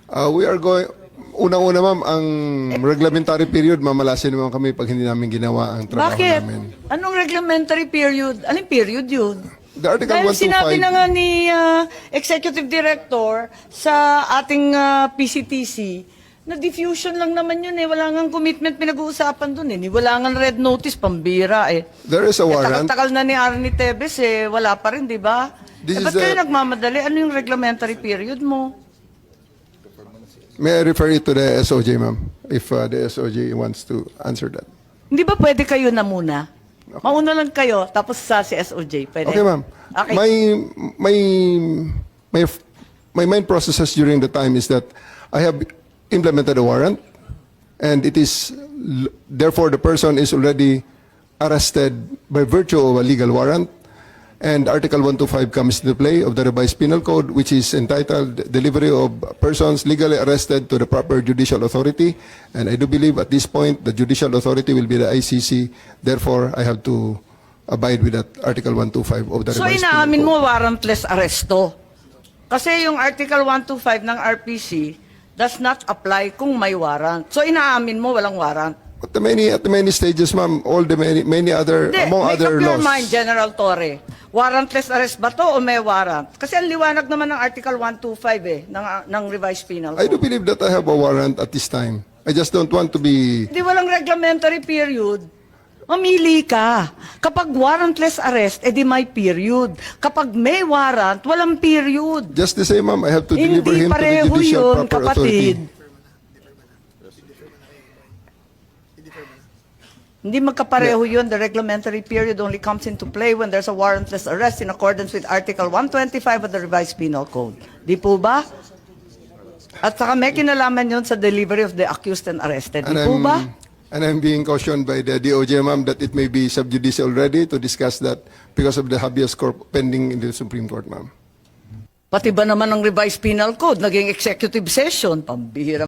We are going, unang-una ma'am, ang reglementary period, mamalasin naman kami pag hindi namin ginawa ang trabaho Bakit? namin. Anong reglementary period? Anong period yun? The Article Dahil sinabi 125, na nga ni Executive Director sa ating PCTC, na diffusion lang naman yun eh. Wala nga commitment pinag-uusapan dun eh. Wala nga red notice, pambira eh. there is a warrant. Tagal-tagal na ni Arnie Tevez eh. Wala pa rin, di ba? This Ba't is kayo the- nagmamadali? Ano yung reglementary period mo? May I refer it to the SOJ, ma'am, if the SOJ wants to answer that. Hindi ba pwede kayo na muna? Mauna lang kayo, tapos sa si SOJ. Pwede? Okay, ma'am. Okay. My main processes during the time is that I have implemented a warrant, and it is therefore the person is already arrested by virtue of a legal warrant, and Article 125 comes into play of the revised penal code, which is entitled delivery of persons legally arrested to the proper judicial authority, and I do believe at this point the judicial authority will be the ICC. Therefore, I have to abide with that Article 125 of the So revised penal inaamin code. mo warrantless arresto. Kasi yung Article 125 ng RPC does not apply kung may warrant. So inaamin mo walang warrant. At the many stages, ma'am, all the many other, Hindi, among make other up your laws. mind, General Torre. Warrantless arrest ba to o may warrant? Kasi ang liwanag naman ng Article 125 eh, ng revised penal I do code. believe that I have a warrant at this time. I just don't want to be... Hindi walang reglementary period. Mamili ka. Kapag warrantless arrest, edi may period. Kapag may warrant, walang period. Just the same, ma'am, I have to deliver Hindi him to the pareho judicial yun, proper kapatid. authority. Hindi magkapareho yun. The reglementary period only comes into play when there's a warrantless arrest in accordance with Article 125 of the Revised Penal Code. Di po ba? At saka may kinalaman yun sa delivery of the accused and arrested. Di po ba? And I'm being cautioned by the DOJ, ma'am, that it may be sub judice already to discuss that because of the habeas corpus pending in the Supreme Court, ma'am. Pati ba naman ang Revised Penal Code, naging executive session, pambihira.